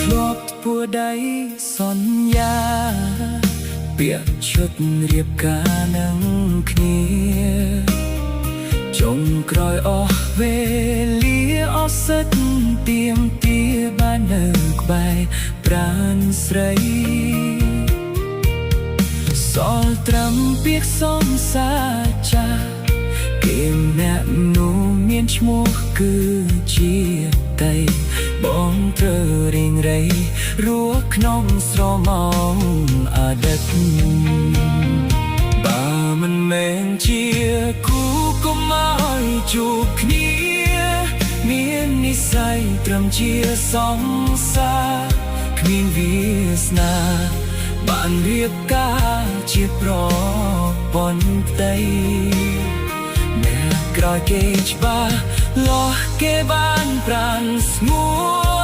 ធ្លាប់ពួរដៃសន្យាពាក្យឈុតរៀបការនឹងគ្នាចុងក្រោយអស់វេលាអស់សិតទៀមទាបាននៅក្បែរប្រាណស្រីសល់ត្រឹមពាក្យសំសាចាគេម្នាក់នោះមានឈ្មោះគឺជាតីបងត្រូវរៀងរៃរស់ក្នុងស្រមោលអតីតបើមិនមែនជាគូកុំឲ្យជួបគ្នាមាននិស្ស័យត្រឹមជាសង្សារគ្មានវាសនាបានរៀបការជាប្រពន្ធផ្ទៃអ្នកក្រោយគេច្បាស់លាស់គេបានប្រានស្ងួន